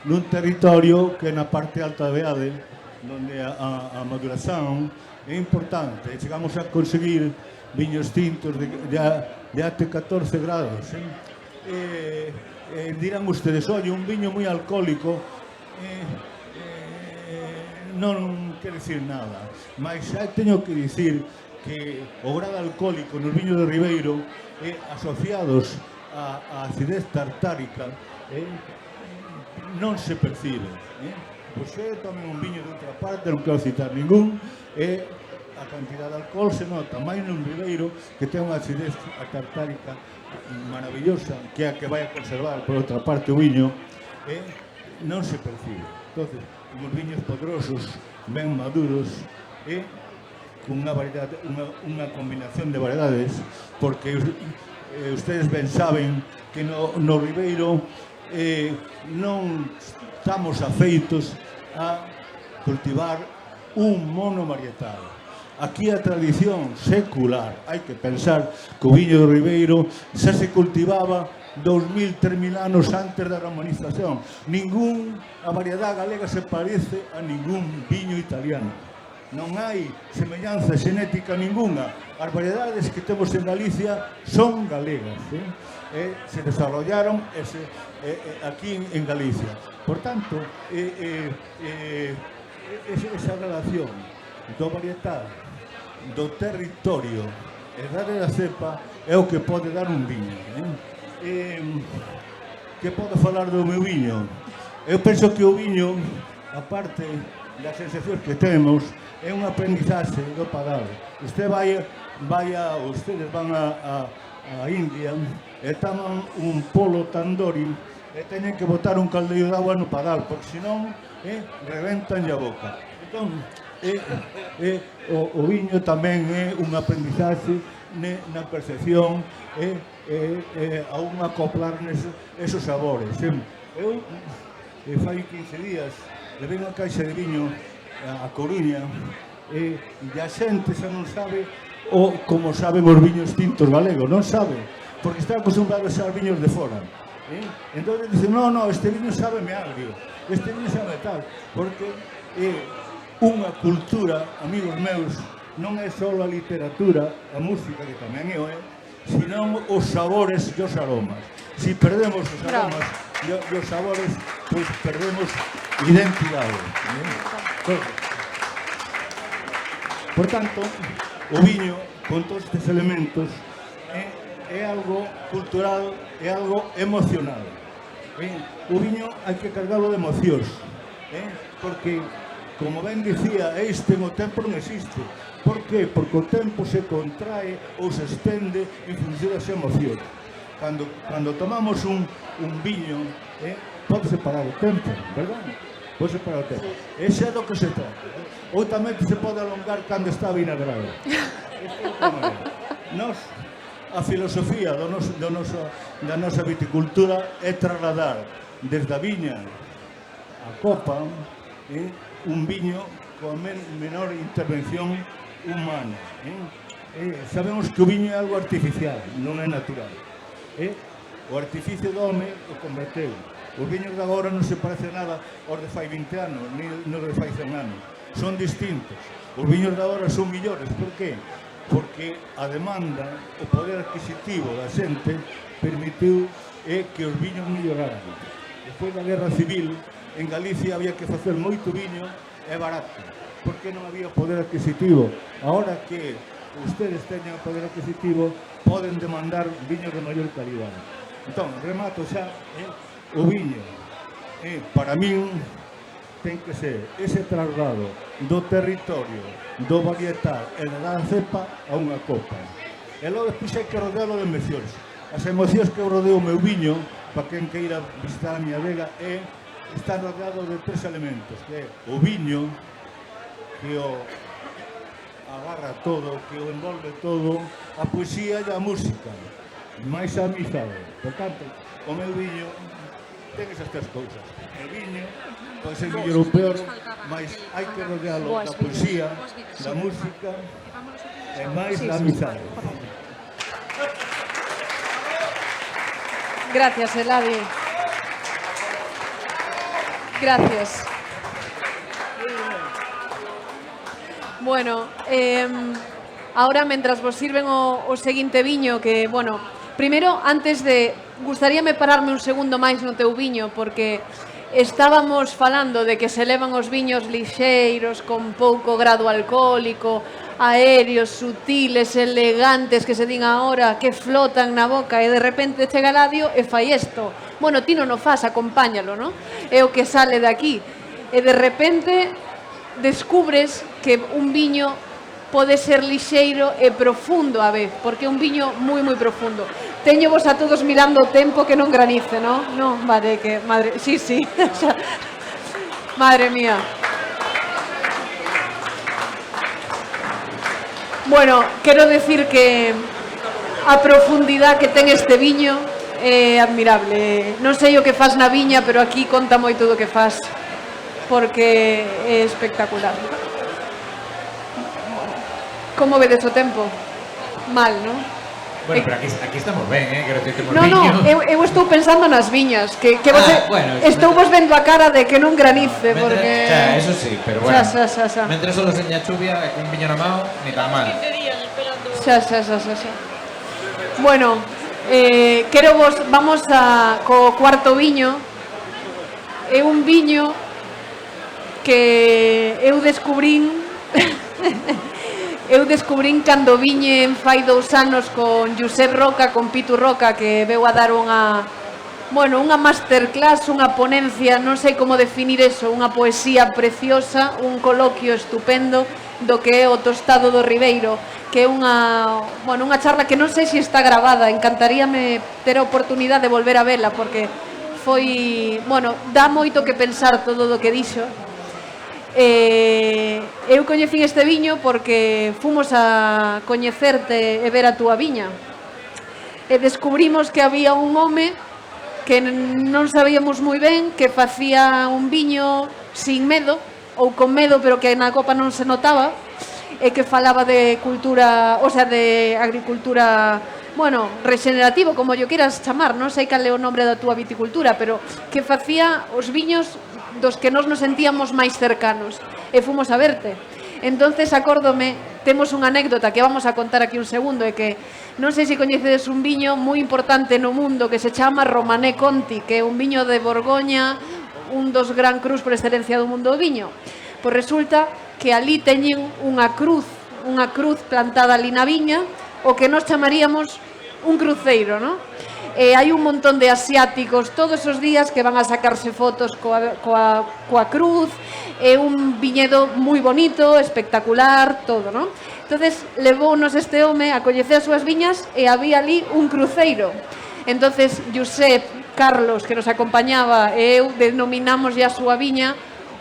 Nun territorio que na parte alta da Beade, onde a maduración é importante. Chegamos a conseguir viños tintos de até 14 grados. Dirán ustedes, oye, un viño moi alcohólico non quer dicir nada, mas teño que dicir que o grado alcohólico nos viños de Ribeiro asociados á acidez tartárica non se percibe. Pois eu tomen un viño de outra parte, non quero citar ningún, a cantidad de alcohol se nota máis nun Ribeiro que ten unha acidez tartárica maravillosa, que é a que vai a conservar por outra parte o viño, non se percibe. Entonces, uns viños poderosos, ben maduros, con unha combinación de variedades, porque ustedes ben saben que no Ribeiro non estamos afeitos a cultivar un mono varietal. Aquí a tradición secular, hai que pensar que o viño do Ribeiro xa se cultivaba 2000, 3000 anos antes da romanización. A variedade galega se parece a ningún viño italiano. Non hai semellanza xenética ninguna. As variedades que temos en Galicia son galegas. Se desarrollaron aquí en Galicia. Por tanto, esa relación do varietal, do territorio e da cepa é o que pode dar un viño. Que podo falar do meu viño? Eu penso que o viño, a parte das sensacións que temos, é un aprendizaxe do padal. Ustedes van a India e toman un polo tandoori e teñen que botar un caldeiro de agua no padal, porque senón reventan a boca. Entón, o viño tamén é un aprendizaxe na percepción a un acoplar esos sabores. Eu fai 15 días levei unha caixa de viño a Coruña e a xente xa non sabe como saben os viños tintos galegos, non sabe, porque está acostumbrado a xar viños de fora. Entón dicen, no, este viño sábeme agrio, este viño sabe tal, porque unha cultura, amigos meus, non é só a literatura, a música, que tamén é, senón os sabores e os aromas. Si perdemos os aromas e os sabores, pois perdemos identidade. Por tanto, o viño, con todos estes elementos, é algo cultural, é algo emocional. O viño hai que cargalo de emocións, porque, como ben dicía, no tempo non existe. Por qué? Porque o tempo se contrae ou se estende en función das emocións. Cando tomamos un viño, pode parar o tempo, verdad? Pode parar o tempo. Ese é do que se trata. Ou tamén se pode alongar cando está vinagrado. A filosofía da nosa viticultura é trasladar desde a viña a copa un viño con menor intervención humana. Sabemos que o viño é algo artificial, non é natural. O artificio do home o converteu. Os viños de agora non se parecen nada aos de fai 20 anos, ni aos de fai 100 anos. Son distintos. Os viños de agora son millores. Por qué? Porque a demanda, o poder adquisitivo da xente permitiu que os viños melloraran. Despois da Guerra Civil, en Galicia había que facer moito viño e barato, porque non había poder adquisitivo. Ahora que ustedes teñen poder adquisitivo, poden demandar viños de maior calidad. Entón, remato xa, o viño, para min, ten que ser ese traslado do territorio, do varietal e da cepa a unha copa. E logo despois hai que rodealo de emocións. As emocións que rodeo o meu viño, para quen queira visitar a miña vega, está rodeado de 3 elementos, que é o viño, que o agarra todo, que o envolve todo, a poesía e a música, máis a amizade. Por tanto, o meu viño ten esas 3 cousas. O viño pode ser mellor ou peor, mas hai que rodealo da poesía, da música e máis da amizade. Gracias, Eladi. Gracias. Bueno, ahora, mentras vos sirven o seguinte viño, que, bueno, primeiro, antes de... Gustaríame pararme un segundo máis no teu viño, porque estábamos falando de que se levan os viños lixeiros, con pouco grado alcohólico, aéreos, sutiles, elegantes, que se din agora, que flotan na boca, e de repente chega Eladio e fai isto. Bueno, ti non o fas, acompáñalo, non? É o que sale de aquí. E de repente descubres que un viño pode ser lixeiro e profundo a vez, porque é un viño moi, moi profundo. Teño vos a todos mirando o tempo que non granice, non? Non, vale, que... Madre... Sí, sí. Madre mía. Bueno, quero decir que a profundidade que ten este viño é admirable. Non sei o que faz na viña, pero aquí conta moito do que faz, porque é espectacular. Como vedes o tempo? Mal, non? Bueno, pero aquí estamos ben, quero dicir, temos No, viño. eu estou pensando nas viñas, que bueno, estou vos vendo a cara de que non granice, porque... Xa, eso sí, pero bueno. Xa. Mentre solo seña chuvia e cun viño na mão, ni tan mal. Xa. Bueno, quero vos... Vamos co cuarto viño. É un viño que eu descubrín... Eu descubrín cando viñen fai 2 anos con Josep Roca, con Pitu Roca, que veu a dar unha masterclass, unha ponencia, non sei como definir eso, unha poesía preciosa, un coloquio estupendo do que é o tostado do Ribeiro, que é unha charla que non sei se está gravada, encantaríame ter a oportunidade de volver a vela, porque foi, dá moito que pensar todo o que dixo. Eu coñecín este viño porque fomos a coñecerte e ver a túa viña e descubrimos que había un home que non sabíamos moi ben, que facía un viño sin medo ou con medo, pero que na copa non se notaba, e que falaba de cultura, o sea, de agricultura, regenerativo, como yo quieras chamar, non sei cal é o nombre da túa viticultura, pero que facía os viños dos que nos sentíamos máis cercanos, e fomos a verte. Entonces, acórdome, temos unha anécdota que vamos a contar aquí un segundo, é que non sei se coñecedes un viño moi importante no mundo que se chama Romanée Conti, que é un viño de Borgoña, un dos gran crus por excelencia do mundo do viño. Pois resulta que ali teñen unha cruz plantada ali na viña, o que nos chamaríamos un cruceiro, non? Hai un montón de asiáticos todos os días que van a sacarse fotos coa cruz, é un viñedo moi bonito, espectacular, todo, non? Entonces, levounos este home a coñecer as súas viñas e había ali un cruceiro. Entonces, Josep, Carlos, que nos acompañaba, e eu denominamos a súa viña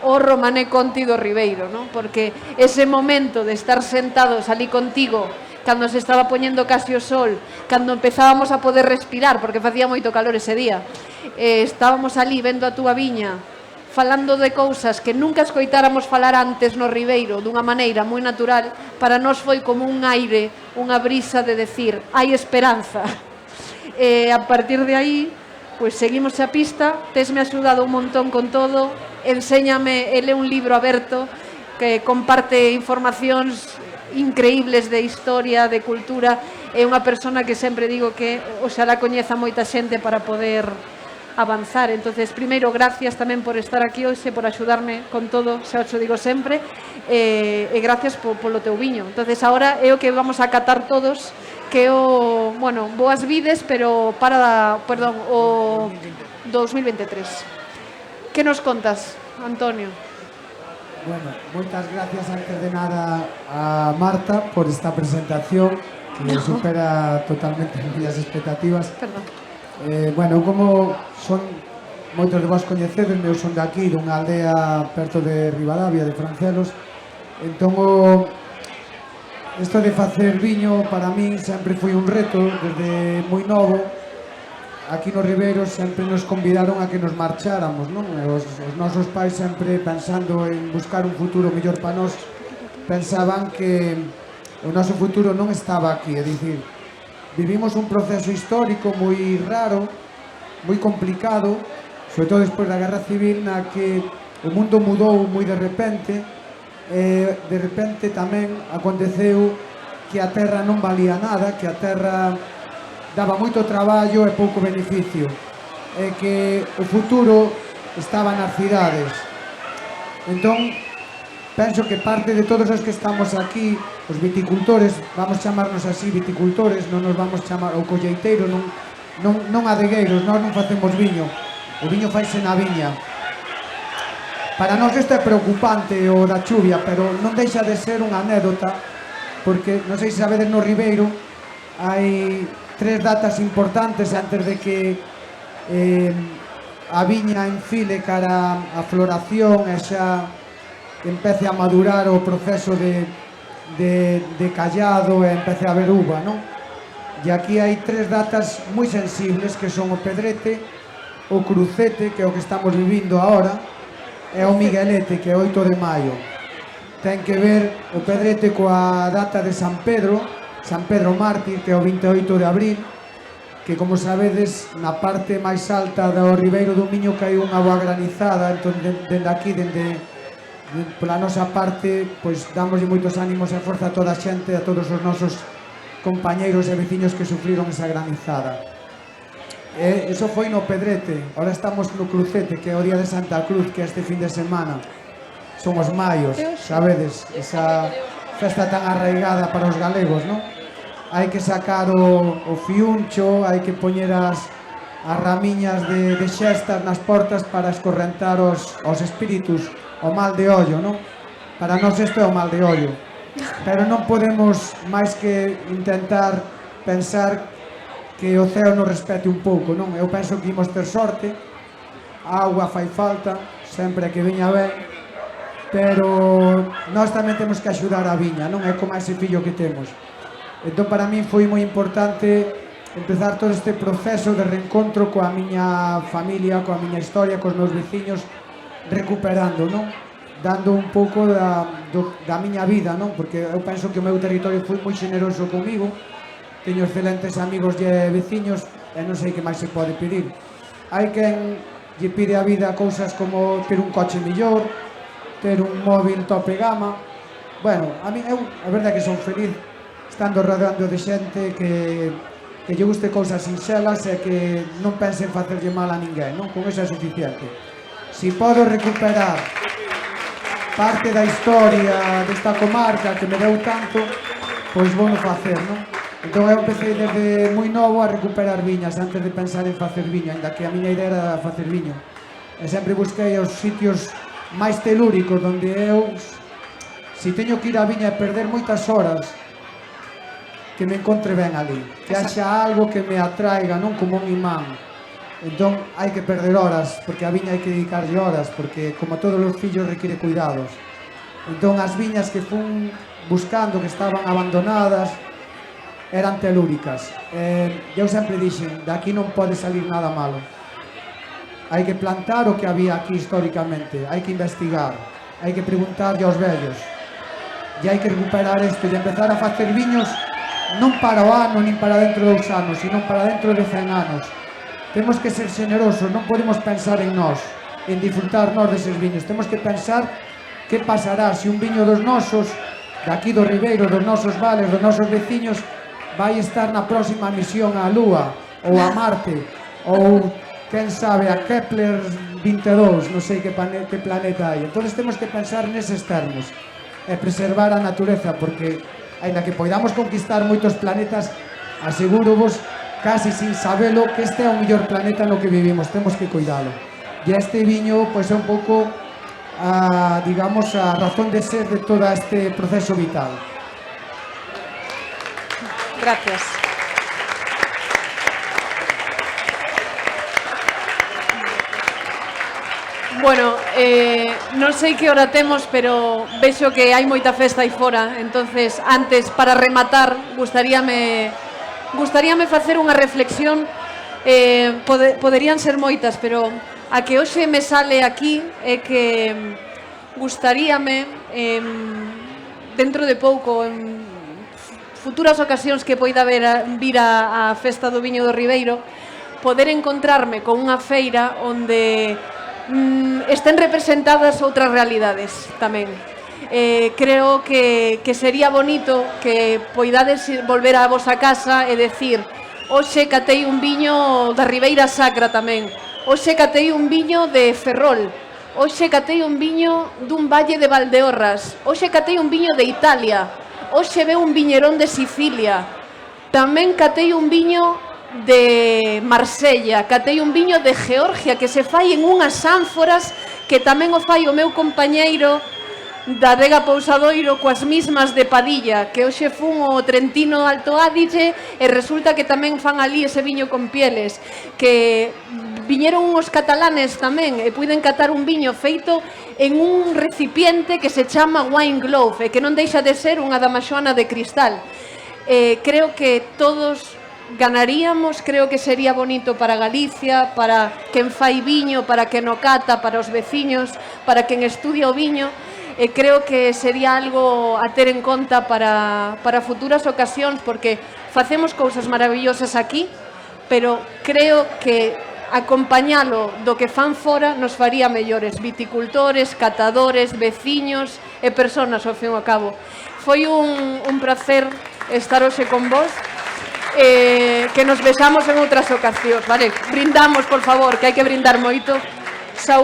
o Romanée Conti do Ribeiro, non? Porque ese momento de estar sentados ali contigo, cando se estaba poñendo casi o sol, cando empezábamos a poder respirar, porque facía moito calor ese día, estábamos ali vendo a túa viña, falando de cousas que nunca escoitáramos falar antes no Ribeiro, dunha maneira moi natural, para nós foi como un aire, unha brisa de decir, hai esperanza. E a partir de aí, pois seguimos a pista, tesme axudado un montón con todo, enséñame, ele un libro aberto, que comparte informacións increíbles de historia, de cultura, é unha persona que sempre digo que oxalá coñeza moita xente para poder avanzar. Entonces, primeiro, gracias tamén por estar aquí hoxe, por axudarme con todo, xa os digo sempre, e gracias polo teu viño. Entonces, agora é o que vamos a catar todos, que é o, bueno, boas vides, pero para, perdón, o 2023. Que nos contas, Antonio? Bueno, moitas gracias antes de nada a Marta por esta presentación que supera totalmente as miñas expectativas. Perdón. Bueno, como son moitos de vos coñecedes, eu son de aquí, dunha aldea perto de Ribadavia, de Francelos. Entón, isto de facer viño para mí sempre foi un reto desde moi novo. Aquí no Ribeiro sempre nos convidaron a que nos marcháramos, non? Os nosos pais sempre pensando en buscar un futuro mellor para nós pensaban que o noso futuro non estaba aquí, é dicir, vivimos un proceso histórico moi raro, moi complicado, sobre todo despois da Guerra Civil, na que o mundo mudou moi de repente, e de repente tamén aconteceu que a terra non valía nada, que a terra daba moito traballo e pouco beneficio, e que o futuro estaba nas cidades. Entón, penso que parte de todos os que estamos aquí, os viticultores, vamos chamarnos así viticultores, non nos vamos chamar, ou colleiteiros, non adegueiros, nós non facemos viño, o viño faise na viña. Para nós isto é preocupante o da chuvia, pero non deixa de ser unha anécdota, porque non sei se sabedes no Ribeiro hai 3 datas importantes antes de que a viña enfile cara a floración e xa empece a madurar o proceso de callado e empece a haber uva, non? E aquí hai 3 datas moi sensibles que son o Pedrete, o Crucete, que é o que estamos vivindo agora, e o Miguelete, que é 8 de maio. Ten que ver o Pedrete coa data de San Pedro Mártir, que é o 28 de abril, que, como sabedes, na parte máis alta do Ribeiro do Miño caiu unha boa granizada. Entón, dende aquí, pola nosa parte, pois damoslle moitos ánimos e forza a toda a xente, a todos os nosos compañeiros e veciños que sufriron esa granizada. Eso foi no Pedrete. Ahora estamos no Crucete, que é o día de Santa Cruz, que é este fin de semana. Son os maios, sabedes, esa festa tan arraigada para os galegos, non? Hai que sacar o fiuncho, hai que poñer as ramiñas de xestas nas portas para escorrentar os espíritus, o mal de ollo, non? Para nós isto é o mal de ollo. Pero non podemos máis que intentar pensar que o ceo nos respete un pouco, non? Eu penso que imos ter sorte, a auga fai falta, sempre que veña ben, pero nós tamén temos que axudar a viña, non? É como ese fillo que temos. Entón, para min foi moi importante empezar todo este proceso de reencontro coa miña familia, coa miña historia, cos meus veciños, recuperando, non? Dando un pouco da miña vida, non? Porque eu penso que o meu territorio foi moi xeneroso comigo, teño excelentes amigos e veciños e non sei que máis se pode pedir. Hai quen lle pide a vida cousas como ter un coche millor, ter un móvil tope gama. Bueno, a mí, a verdade que son feliz estando rodeando de xente que lle guste cousas sinxelas e que non pense en facerlle mal a ninguén, non? Con eso é suficiente. Si podo recuperar parte da historia desta comarca que me deu tanto, pois vou facer, non? Entón eu empecé desde moi novo a recuperar viñas antes de pensar en facer viño, ainda que a miña idea era facer viño. E sempre busquei os sitios máis telúricos onde eu, se teño que ir á viña e perder moitas horas, que me encontre ben ali, que haxa algo que me atraiga, non como un imán. Entón hai que perder horas, porque a viña hai que dedicarlle horas, porque como todos os fillos requiere cuidados. Entón as viñas que fun buscando, que estaban abandonadas, eran telúricas. Eu sempre dixen, de aquí non pode salir nada malo. Hai que plantar o que había aquí históricamente, hai que investigar, hai que preguntarlle aos vellos, e hai que recuperar isto e empezar a facer viños non para o ano, nin para dentro de 2 anos, sino para dentro de 100 anos. Temos que ser xenerosos, non podemos pensar en nós, en disfrutar nós deses viños. Temos que pensar que pasará se un viño dos nosos, daqui do Ribeiro, dos nosos vales, dos nosos veciños, vai estar na próxima misión á Lúa, ou a Marte, ou quen sabe, a Kepler 22, non sei que planeta hai. Entón temos que pensar neses termos e preservar a natureza, porque aínda que poidamos conquistar moitos planetas, aseguro vos, casi sin sabelo, que este é o mellor planeta no que vivimos, temos que cuidalo. E este viño, pois é un pouco digamos, a razón de ser de todo este proceso vital. Gracias. Bueno, non sei que hora temos, pero vexo que hai moita festa aí fora. Entonces, antes, para rematar, gustaríame facer unha reflexión. Poderían ser moitas, pero a que hoxe me sale aquí é que gustaríame, dentro de pouco, en futuras ocasións que poida vir a Festa do Viño do Ribeiro, poder encontrarme con unha feira onde estén representadas outras realidades tamén. Creo que sería bonito que poidades volver a vosa casa e decir: hoxe catei un viño da Ribeira Sacra tamén, hoxe catei un viño de Ferrol, hoxe catei un viño dun valle de Valdeorras, hoxe catei un viño de Italia, hoxe veu un viñerón de Sicilia, tamén catei un viño de Marsella, catei un viño de Georgia que se fai en unhas ánforas que tamén o fai o meu compañeiro da Adega Pousadoiro coas mismas de Padilla, que hoxe fun o Trentino Alto Adige e resulta que tamén fan ali ese viño con pieles, que viñeron uns catalanes tamén e puiden catar un viño feito en un recipiente que se chama wine glove e que non deixa de ser unha damaxoana de cristal. Creo que todos ganaríamos, creo que sería bonito para Galicia, para quen fai viño, para quen o cata, para os veciños, para quen estudia o viño. Creo que sería algo a ter en conta para futuras ocasións, porque facemos cousas maravillosas aquí, pero creo que acompañalo do que fan fora nos faría mellores viticultores, catadores, veciños e personas, ao fin e ao cabo. Foi un placer estar hoxe con vos, que nos vexamos en outras ocasións, vale? Brindamos, por favor, que hai que brindar moito.